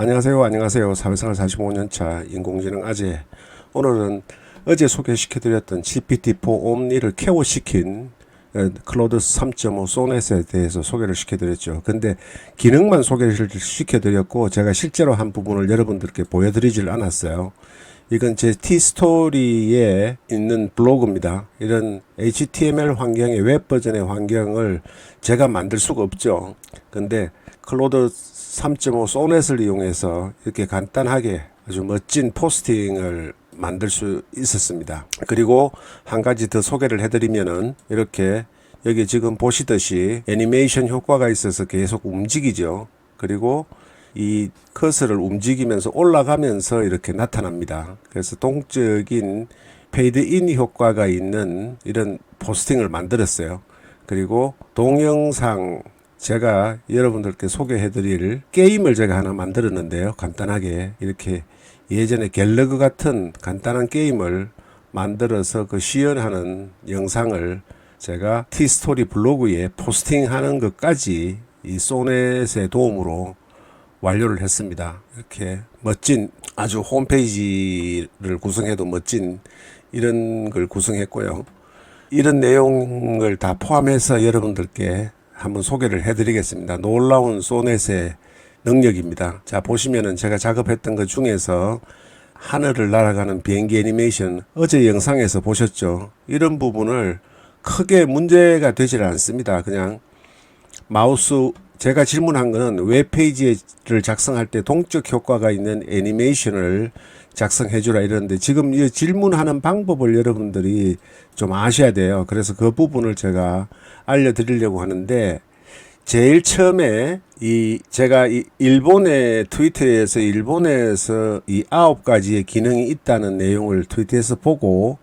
안녕하세요. 사회생활 45년차 인공지능 아재. 오늘은 어제 소개시켜드렸던 GPT-4 옴니를 케어시킨 클로드 3.5 소넷에 대해서 소개를 시켜드렸죠. 근데 기능만 소개를 시켜드렸고 제가 실제로 한 부분을 여러분들께 보여드리질 않았어요. 이건 제 T스토리에 있는 블로그입니다. 이런 HTML 환경의 웹 버전의 환경을 제가 만들 수가 없죠. 근데 클로드 3.5 소넷을 이용해서 이렇게 간단하게 아주 멋진 포스팅을 만들 수 있었습니다. 그리고 한 가지 더 소개를 해드리면은 이렇게 여기 지금 보시듯이 애니메이션 효과가 있어서 계속 움직이죠. 그리고 이 커서를 움직이면서 올라가면서 이렇게 나타납니다. 그래서 동적인 페이드인 효과가 있는 이런 포스팅을 만들었어요. 그리고 동영상 제가 여러분들께 소개해드릴 게임을 제가 하나 만들었는데요. 간단하게 이렇게 예전에 갤러그 같은 간단한 게임을 만들어서 그 시연하는 영상을 제가 T스토리 블로그에 포스팅하는 것까지 이 소넷의 도움으로 완료를 했습니다. 이렇게 멋진 아주 홈페이지를 구성해도 멋진 이런 걸 구성했고요. 이런 내용을 다 포함해서 여러분들께 한번 소개를 해드리겠습니다. 놀라운 소넷의 능력입니다. 자, 보시면은 제가 작업했던 것 중에서 하늘을 날아가는 비행기 애니메이션 어제 영상에서 보셨죠? 이런 부분을 크게 문제가 되질 않습니다. 그냥 마우스 제가 질문한 거는 웹페이지를 작성할 때 동적 효과가 있는 애니메이션을 작성해 주라 이러는데 지금 이 질문하는 방법을 여러분들이 좀 아셔야 돼요. 그래서 그 부분을 제가 알려드리려고 하는데 제일 처음에 제가 일본의 트위터에서 일본에서 이 9가지의 기능이 있다는 내용을 트위터에서 보고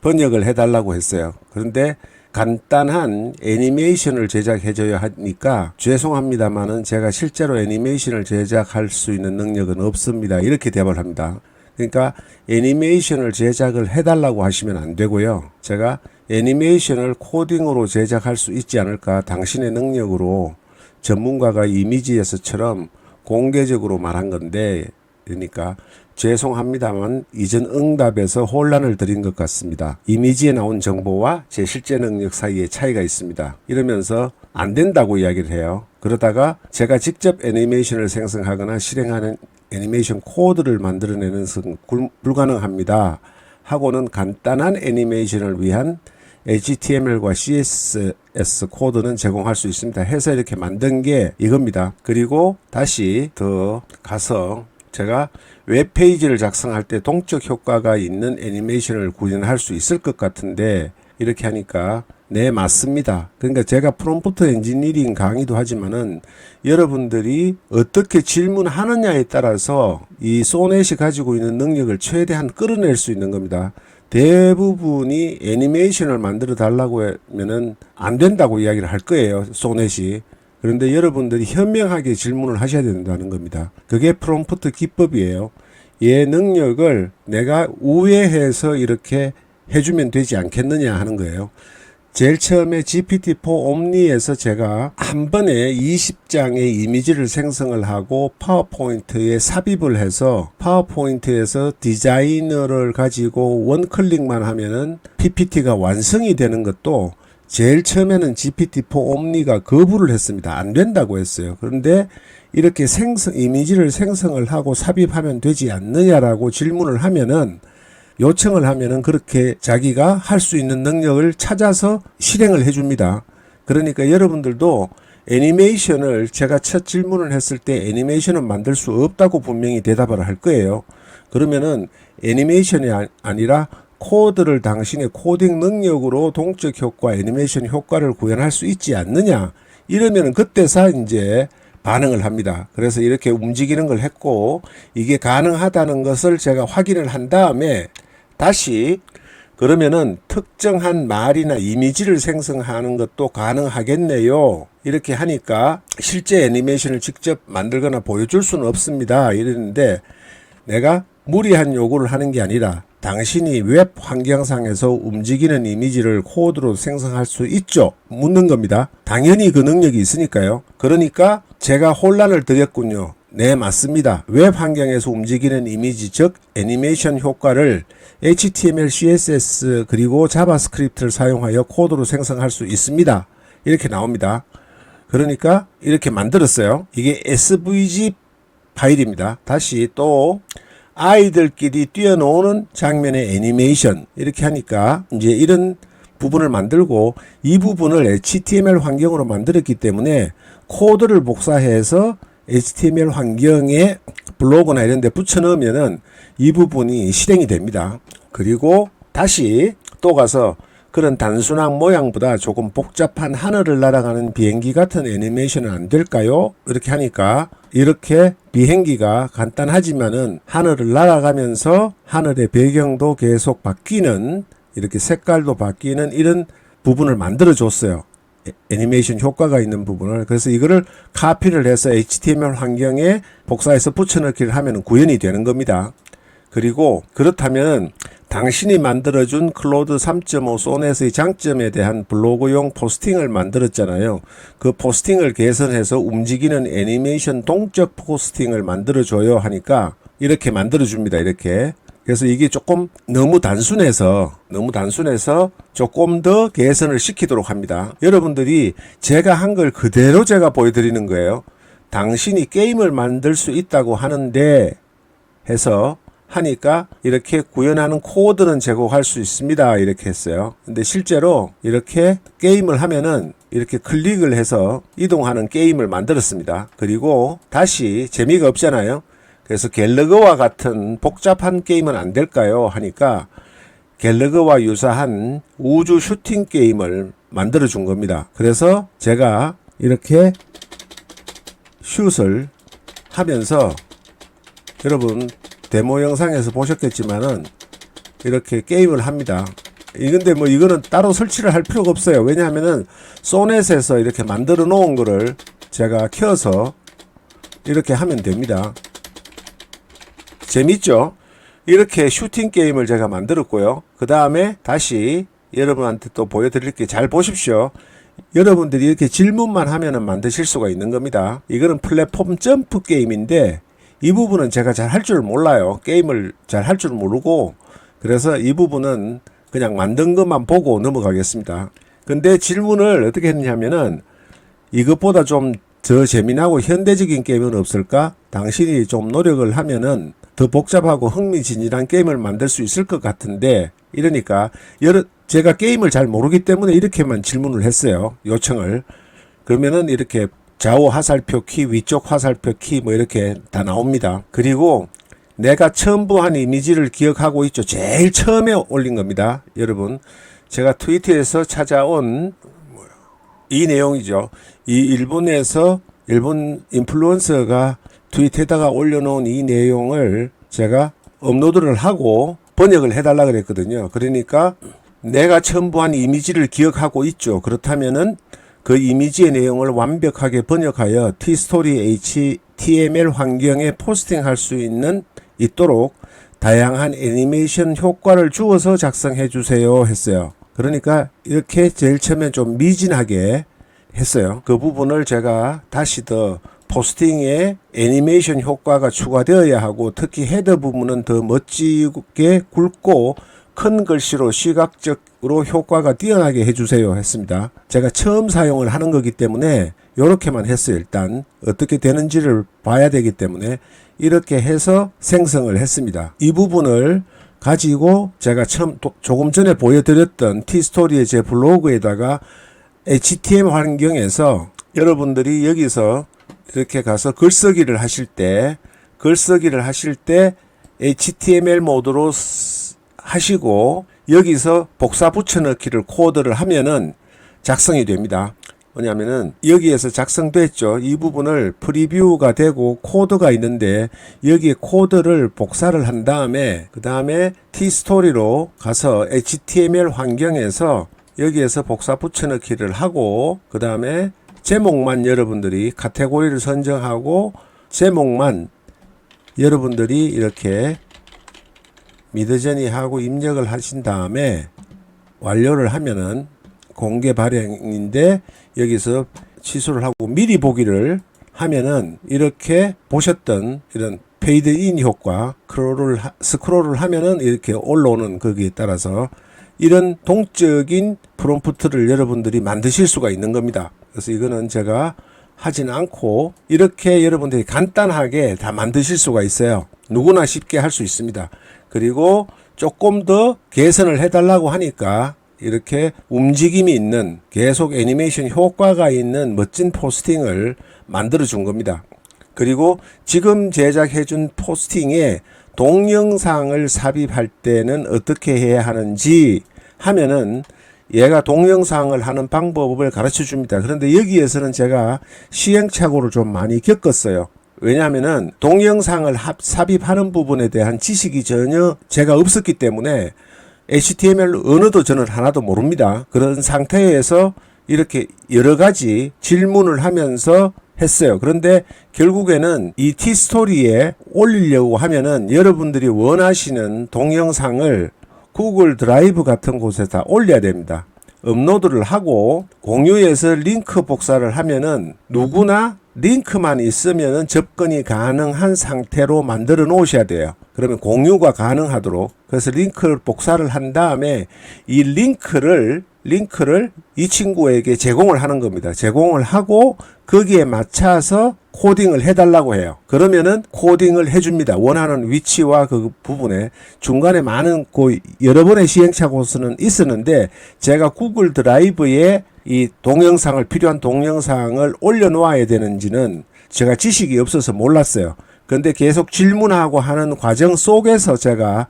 번역을 해달라고 했어요. 그런데 간단한 애니메이션을 제작해줘야 하니까 죄송합니다만은 제가 실제로 애니메이션을 제작할 수 있는 능력은 없습니다. 이렇게 대답을 합니다. 그러니까 애니메이션을 제작을 해달라고 하시면 안 되고요. 제가 애니메이션을 코딩으로 제작할 수 있지 않을까 당신의 능력으로 전문가가 이미지에서처럼 공개적으로 말한 건데 그러니까 죄송합니다만 이전 응답에서 혼란을 드린 것 같습니다. 이미지에 나온 정보와 제 실제 능력 사이에 차이가 있습니다. 이러면서 안 된다고 이야기를 해요. 그러다가 제가 직접 애니메이션을 생성하거나 실행하는 애니메이션 코드를 만들어내는 것은 불가능합니다. 하고는 간단한 애니메이션을 위한 HTML과 CSS 코드는 제공할 수 있습니다. 해서 이렇게 만든 게 이겁니다. 그리고 다시 더 가서 제가 웹페이지를 작성할 때 동적 효과가 있는 애니메이션을 구현할 수 있을 것 같은데 이렇게 하니까 네 맞습니다. 그러니까 제가 프롬프트 엔지니어링 강의도 하지만은 여러분들이 어떻게 질문하느냐에 따라서 이 소넷이 가지고 있는 능력을 최대한 끌어낼 수 있는 겁니다. 대부분이 애니메이션을 만들어 달라고 하면은 안 된다고 이야기를 할 거예요. 소넷이. 그런데 여러분들이 현명하게 질문을 하셔야 된다는 겁니다. 그게 프롬프트 기법이에요. 얘 능력을 내가 우회해서 이렇게 해주면 되지 않겠느냐 하는 거예요. 제일 처음에 GPT-4 옴니에서 제가 한 번에 20장의 이미지를 생성을 하고 파워포인트에 삽입을 해서 파워포인트에서 디자이너를 가지고 원클릭만 하면은 PPT가 완성이 되는 것도 제일 처음에는 GPT-4 옴니가 거부를 했습니다. 안 된다고 했어요. 그런데 이렇게 이미지를 생성을 하고 삽입하면 되지 않느냐라고 질문을 하면은 요청을 하면은 그렇게 자기가 할 수 있는 능력을 찾아서 실행을 해줍니다. 그러니까 여러분들도 애니메이션을 제가 첫 질문을 했을 때 애니메이션은 만들 수 없다고 분명히 대답을 할 거예요. 그러면은 애니메이션이 아니라 코드를 당신의 코딩 능력으로 동적 효과, 애니메이션 효과를 구현할 수 있지 않느냐. 이러면은 그때서 이제 반응을 합니다. 그래서 이렇게 움직이는 걸 했고 이게 가능하다는 것을 제가 확인을 한 다음에 다시 그러면은 특정한 말이나 이미지를 생성하는 것도 가능하겠네요. 이렇게 하니까 실제 애니메이션을 직접 만들거나 보여줄 수는 없습니다. 이랬는데 내가 무리한 요구를 하는 게 아니라 당신이 웹 환경상에서 움직이는 이미지를 코드로 생성할 수 있죠? 묻는 겁니다. 당연히 그 능력이 있으니까요. 그러니까 제가 혼란을 드렸군요. 네, 맞습니다. 웹 환경에서 움직이는 이미지, 즉 애니메이션 효과를 HTML, CSS 그리고 자바스크립트를 사용하여 코드로 생성할 수 있습니다. 이렇게 나옵니다. 그러니까 이렇게 만들었어요. 이게 SVG 파일입니다. 다시 또 아이들끼리 뛰어노는 장면의 애니메이션 이렇게 하니까 이제 이런 부분을 만들고 이 부분을 HTML 환경으로 만들었기 때문에 코드를 복사해서 HTML 환경에 블로그나 이런 데 붙여 넣으면은 이 부분이 실행이 됩니다. 그리고 다시 또 가서 그런 단순한 모양보다 조금 복잡한 하늘을 날아가는 비행기 같은 애니메이션은 안 될까요? 이렇게 하니까 이렇게 비행기가 간단하지만은 하늘을 날아가면서 하늘의 배경도 계속 바뀌는 이렇게 색깔도 바뀌는 이런 부분을 만들어 줬어요. 애니메이션 효과가 있는 부분을. 그래서 이거를 카피를 해서 HTML 환경에 복사해서 붙여넣기를 하면 구현이 되는 겁니다. 그리고 그렇다면 당신이 만들어준 클로드 3.5 소넷의 장점에 대한 블로그용 포스팅을 만들었잖아요. 그 포스팅을 개선해서 움직이는 애니메이션 동적 포스팅을 만들어줘요 하니까 이렇게 만들어줍니다. 이렇게. 그래서 이게 조금 너무 단순해서 조금 더 개선을 시키도록 합니다. 여러분들이 제가 한 걸 그대로 제가 보여드리는 거예요. 당신이 게임을 만들 수 있다고 하는데 해서 하니까 이렇게 구현하는 코드는 제공할 수 있습니다. 이렇게 했어요. 근데 실제로 이렇게 게임을 하면은 이렇게 클릭을 해서 이동하는 게임을 만들었습니다. 그리고 다시 재미가 없잖아요. 그래서 갤러그와 같은 복잡한 게임은 안 될까요? 하니까 갤러그와 유사한 우주 슈팅 게임을 만들어 준 겁니다. 그래서 제가 이렇게 슛을 하면서 여러분 데모 영상에서 보셨겠지만은 이렇게 게임을 합니다. 근데 뭐 이거는 따로 설치를 할 필요가 없어요. 왜냐하면은 소넷에서 이렇게 만들어 놓은 거를 제가 켜서 이렇게 하면 됩니다. 재밌죠? 이렇게 슈팅 게임을 제가 만들었고요. 그 다음에 다시 여러분한테 또 보여드릴게요. 잘 보십시오. 여러분들이 이렇게 질문만 하면은 만드실 수가 있는 겁니다. 이거는 플랫폼 점프 게임인데 이 부분은 제가 잘 할 줄 몰라요. 게임을 잘 할 줄 모르고 그래서 이 부분은 그냥 만든 것만 보고 넘어가겠습니다. 근데 질문을 어떻게 했냐면은 이것보다 좀 더 재미나고 현대적인 게임은 없을까? 당신이 좀 노력을 하면은 더 복잡하고 흥미진진한 게임을 만들 수 있을 것 같은데 이러니까 제가 게임을 잘 모르기 때문에 이렇게만 질문을 했어요. 요청을. 그러면은 이렇게 좌우 화살표 키, 위쪽 화살표 키 뭐 이렇게 다 나옵니다. 그리고 내가 첨부 한 이미지를 기억하고 있죠. 제일 처음에 올린 겁니다. 여러분 제가 트위터에서 찾아온 이 내용이죠. 이 일본 인플루언서가 트위터에다가 올려놓은 이 내용을 제가 업로드를 하고 번역을 해달라 그랬거든요. 그러니까 내가 첨부한 이미지를 기억하고 있죠. 그렇다면은 그 이미지의 내용을 완벽하게 번역하여 티스토리 HTML 환경에 포스팅할 수 있도록 다양한 애니메이션 효과를 주어서 작성해 주세요 했어요. 그러니까 이렇게 제일 처음에 좀 미진하게 했어요. 그 부분을 제가 다시 더 포스팅에 애니메이션 효과가 추가되어야 하고 특히 헤더 부분은 더 멋지게 굵고 큰 글씨로 시각적으로 효과가 뛰어나게 해주세요 했습니다. 제가 처음 사용을 하는 거기 때문에 이렇게만 했어요. 일단 어떻게 되는지를 봐야 되기 때문에 이렇게 해서 생성을 했습니다. 이 부분을 가지고 제가 조금 전에 보여드렸던 티스토리의 제 블로그에다가 HTML 환경에서 여러분들이 여기서 이렇게 가서 글쓰기를 하실 때 HTML 모드로 하시고 여기서 복사 붙여넣기를 코드를 하면은 작성이 됩니다. 뭐냐면은 여기에서 작성됐죠. 이 부분을 프리뷰가 되고 코드가 있는데 여기에 코드를 복사를 한 다음에 그 다음에 티스토리로 가서 HTML 환경에서 여기에서 복사 붙여넣기를 하고 그 다음에 제목만 여러분들이 카테고리를 선정하고 제목만 여러분들이 이렇게 미드저니 하고 입력을 하신 다음에 완료를 하면은 공개 발행인데 여기서 취소를 하고 미리 보기를 하면은 이렇게 보셨던 이런 페이드인 효과 스크롤을 하면은 이렇게 올라오는 거기에 따라서 이런 동적인 프롬프트를 여러분들이 만드실 수가 있는 겁니다. 그래서 이거는 제가 하진 않고 이렇게 여러분들이 간단하게 다 만드실 수가 있어요. 누구나 쉽게 할 수 있습니다. 그리고 조금 더 개선을 해달라고 하니까 이렇게 움직임이 있는 계속 애니메이션 효과가 있는 멋진 포스팅을 만들어 준 겁니다. 그리고 지금 제작해 준 포스팅에 동영상을 삽입할 때는 어떻게 해야 하는지 하면은 얘가 동영상을 하는 방법을 가르쳐 줍니다. 그런데 여기에서는 제가 시행착오를 좀 많이 겪었어요. 왜냐하면은 동영상을 삽입하는 부분에 대한 지식이 전혀 제가 없었기 때문에 HTML 언어도 저는 하나도 모릅니다. 그런 상태에서 이렇게 여러 가지 질문을 하면서 했어요. 그런데 결국에는 이 티스토리에 올리려고 하면은 여러분들이 원하시는 동영상을 구글 드라이브 같은 곳에다 올려야 됩니다. 업로드를 하고 공유해서 링크 복사를 하면은 누구나 링크만 있으면은 접근이 가능한 상태로 만들어 놓으셔야 돼요. 그러면 공유가 가능하도록. 그래서 링크를 복사를 한 다음에 이 링크를 이 친구에게 제공을 하는 겁니다. 제공을 하고 거기에 맞춰서 코딩을 해달라고 해요. 그러면은 코딩을 해줍니다. 원하는 위치와 그 부분에 중간에 많은 여러 번의 시행착오는 있었는데 제가 구글 드라이브에 이 동영상을 필요한 동영상을 올려놓아야 되는지는 제가 지식이 없어서 몰랐어요. 그런데 계속 질문하고 하는 과정 속에서 제가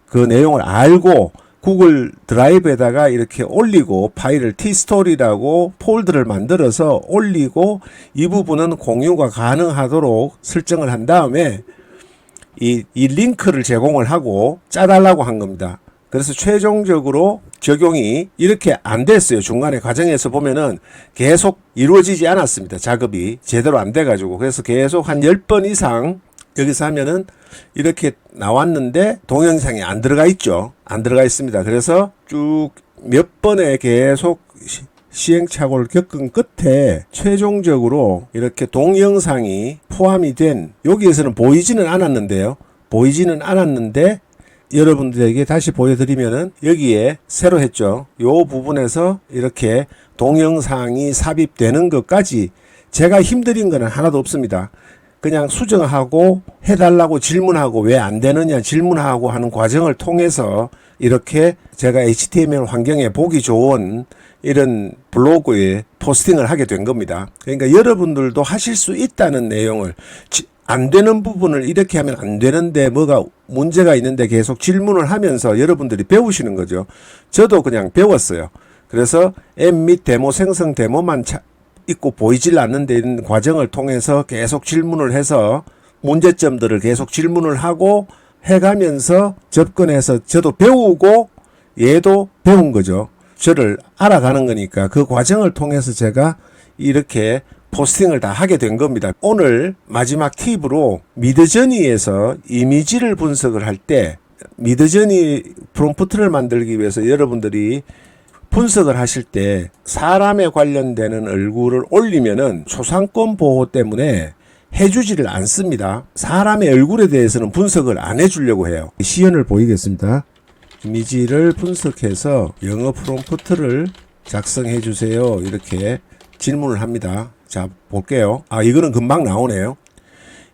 그 내용을 알고 구글 드라이브에다가 이렇게 올리고 파일을 티스토리라고 폴더를 만들어서 올리고 이 부분은 공유가 가능하도록 설정을 한 다음에 이 링크를 제공을 하고 짜달라고 한 겁니다. 그래서 최종적으로 적용이 이렇게 안 됐어요. 중간에 과정에서 보면은 계속 이루어지지 않았습니다. 작업이 제대로 안 돼가지고. 그래서 계속 한 10번 이상 여기서 하면은 이렇게 나왔는데 동영상이 안 들어가 있죠. 안 들어가 있습니다. 그래서 쭉 몇 번에 계속 시행착오를 겪은 끝에 최종적으로 이렇게 동영상이 포함이 된 여기에서는 보이지는 않았는데 여러분들에게 다시 보여드리면은 여기에 새로 했죠. 요 부분에서 이렇게 동영상이 삽입되는 것까지 제가 힘들인 거는 하나도 없습니다. 그냥 수정하고 해달라고 질문하고 왜 안 되느냐 질문하고 하는 과정을 통해서 이렇게 제가 HTML 환경에 보기 좋은 이런 블로그에 포스팅을 하게 된 겁니다. 그러니까 여러분들도 하실 수 있다는 내용을 안 되는 부분을 이렇게 하면 안 되는데 뭐가 문제가 있는데 계속 질문을 하면서 여러분들이 배우시는 거죠. 저도 그냥 배웠어요. 그래서 앱 및 데모 생성 데모만 있고 보이질 않는데 이런 과정을 통해서 계속 질문을 해서 문제점들을 계속 질문을 하고 해가면서 접근해서 저도 배우고 얘도 배운 거죠. 저를 알아가는 거니까 그 과정을 통해서 제가 이렇게 포스팅을 다 하게 된 겁니다. 오늘 마지막 팁으로 미드저니에서 이미지를 분석을 할 때 미드저니 프롬프트를 만들기 위해서 여러분들이 분석을 하실 때 사람에 관련되는 얼굴을 올리면은 초상권 보호 때문에 해주지를 않습니다. 사람의 얼굴에 대해서는 분석을 안 해주려고 해요. 시연을 보이겠습니다. 이미지를 분석해서 영어 프롬프트를 작성해 주세요. 이렇게 질문을 합니다. 자, 볼게요. 이거는 금방 나오네요.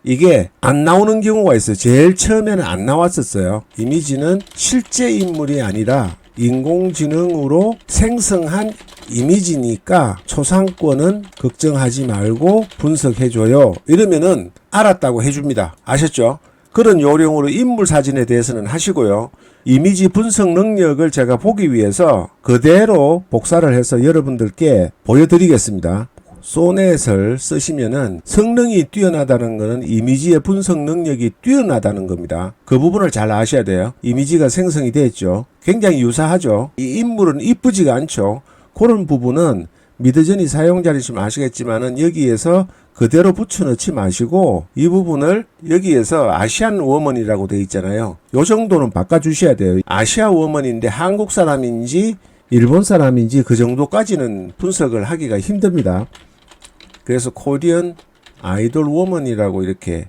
이게 안 나오는 경우가 있어요. 제일 처음에는 안 나왔었어요. 이미지는 실제 인물이 아니라 인공지능으로 생성한 이미지니까 초상권은 걱정하지 말고 분석해줘요. 이러면은 알았다고 해줍니다. 아셨죠? 그런 요령으로 인물 사진에 대해서는 하시고요. 이미지 분석 능력을 제가 보기 위해서 그대로 복사를 해서 여러분들께 보여드리겠습니다. 소넷을 쓰시면은 성능이 뛰어나다는 것은 이미지의 분석 능력이 뛰어나다는 겁니다. 그 부분을 잘 아셔야 돼요. 이미지가 생성이 됐죠. 굉장히 유사하죠. 이 인물은 이쁘지가 않죠. 그런 부분은 미드저니 사용자이시면 아시겠지만은 여기에서 그대로 붙여넣지 마시고 이 부분을 여기에서 아시안 워먼이라고 되어 있잖아요. 요 정도는 바꿔주셔야 돼요. 아시아 워먼인데 한국 사람인지 일본 사람인지 그 정도까지는 분석을 하기가 힘듭니다. 그래서 코리안 아이돌 워먼이라고 이렇게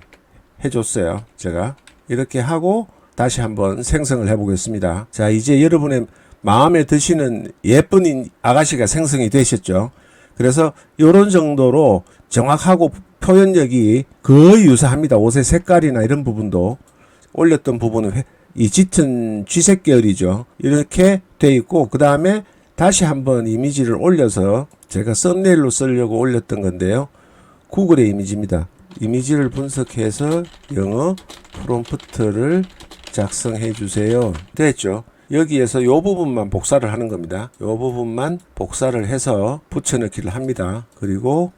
해줬어요. 제가 이렇게 하고 다시 한번 생성을 해보겠습니다. 자, 이제 여러분의 마음에 드시는 예쁜 아가씨가 생성이 되셨죠. 그래서 이런 정도로 정확하고 표현력이 거의 유사합니다. 옷의 색깔이나 이런 부분도 올렸던 부분은 이 짙은 쥐색 계열이죠. 이렇게 돼 있고, 그 다음에 다시 한번 이미지를 올려서 제가 썸네일로 쓰려고 올렸던 건데요. 구글의 이미지입니다. 이미지를 분석해서 영어 프롬프트를 작성해 주세요. 됐죠? 여기에서 이 부분만 복사를 하는 겁니다. 이 부분만 복사를 해서 붙여넣기를 합니다. 그리고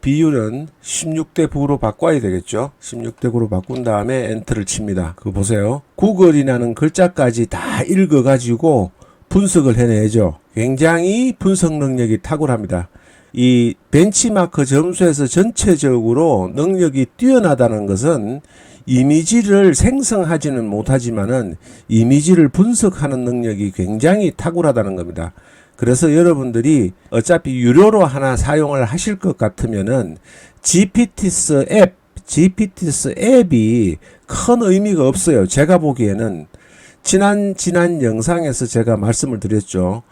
비율은 16대 9로 바꿔야 되겠죠. 16대 9로 바꾼 다음에 엔터를 칩니다. 그거 보세요. 구글이라는 글자까지 다 읽어가지고 분석을 해내죠. 굉장히 분석 능력이 탁월합니다. 이 벤치마크 점수에서 전체적으로 능력이 뛰어나다는 것은 이미지를 생성하지는 못하지만은 이미지를 분석하는 능력이 굉장히 탁월하다는 겁니다. 그래서 여러분들이 어차피 유료로 하나 사용을 하실 것 같으면은 GPTS 앱이 큰 의미가 없어요. 제가 보기에는 지난 영상에서 제가 말씀을 드렸죠.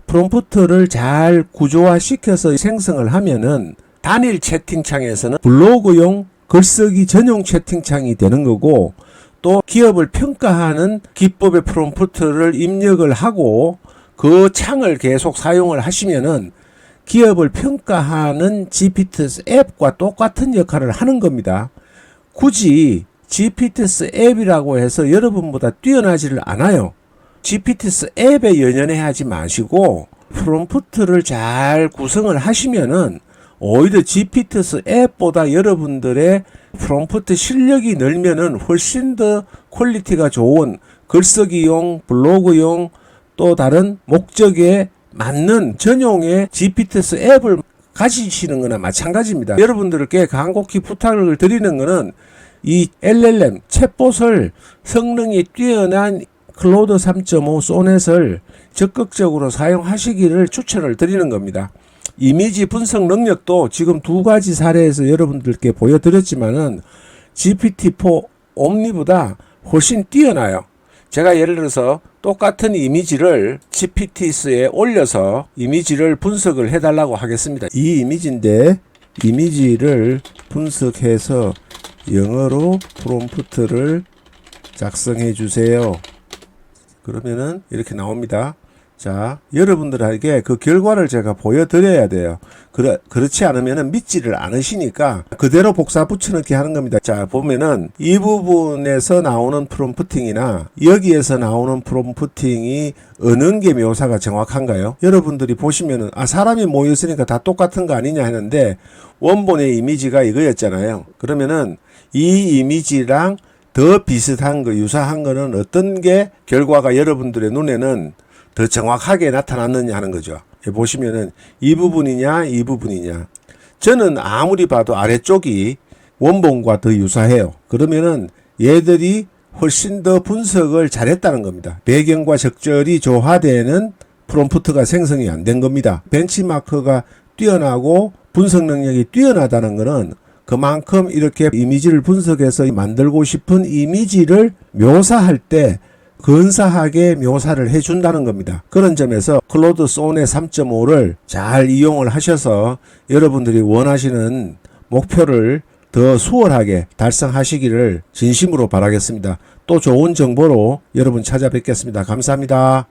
프롬프트를 잘 구조화시켜서 생성을 하면은 단일 채팅창에서는 블로그용 글쓰기 전용 채팅창이 되는 거고, 또 기업을 평가하는 기법의 프롬프트를 입력을 하고 그 창을 계속 사용을 하시면은 기업을 평가하는 GPT 앱과 똑같은 역할을 하는 겁니다. 굳이 GPT 앱이라고 해서 여러분보다 뛰어나지를 않아요. GPT 앱에 연연해 하지 마시고 프롬프트를 잘 구성을 하시면은 오히려 GPT 앱보다 여러분들의 프롬프트 실력이 늘면은 훨씬 더 퀄리티가 좋은 글쓰기용, 블로그용, 또 다른 목적에 맞는 전용의 GPT 앱을 가지시는 거나 마찬가지입니다. 여러분들께 간곡히 부탁을 드리는 거는 이 LLM 챗봇을 성능이 뛰어난 클로드 3.5 소넷을 적극적으로 사용하시기를 추천을 드리는 겁니다. 이미지 분석 능력도 지금 두 가지 사례에서 여러분들께 보여드렸지만은 GPT-4 옴니보다 훨씬 뛰어나요. 제가 예를 들어서 똑같은 이미지를 GPT에 올려서 이미지를 분석을 해달라고 하겠습니다. 이 이미지인데 이미지를 분석해서 영어로 프롬프트를 작성해 주세요. 그러면은 이렇게 나옵니다. 자, 여러분들에게 그 결과를 제가 보여드려야 돼요. 그렇지 않으면은 믿지를 않으시니까 그대로 복사 붙여넣기 하는 겁니다. 자, 보면은 이 부분에서 나오는 프롬프팅이나 여기에서 나오는 프롬프팅이 어느 게 묘사가 정확한가요? 여러분들이 보시면은 사람이 모였으니까 다 똑같은 거 아니냐 하는데 원본의 이미지가 이거였잖아요. 그러면은 이 이미지랑 더 비슷한 거, 유사한 거는 어떤 게 결과가 여러분들의 눈에는 더 정확하게 나타났느냐 하는 거죠. 보시면은 이 부분이냐 이 부분이냐. 저는 아무리 봐도 아래쪽이 원본과 더 유사해요. 그러면은 얘들이 훨씬 더 분석을 잘했다는 겁니다. 배경과 적절히 조화되는 프롬프트가 생성이 안 된 겁니다. 벤치마크가 뛰어나고 분석 능력이 뛰어나다는 것은 그만큼 이렇게 이미지를 분석해서 만들고 싶은 이미지를 묘사할 때 근사하게 묘사를 해준다는 겁니다. 그런 점에서 클로드 소넷 3.5를 잘 이용을 하셔서 여러분들이 원하시는 목표를 더 수월하게 달성하시기를 진심으로 바라겠습니다. 또 좋은 정보로 여러분 찾아뵙겠습니다. 감사합니다.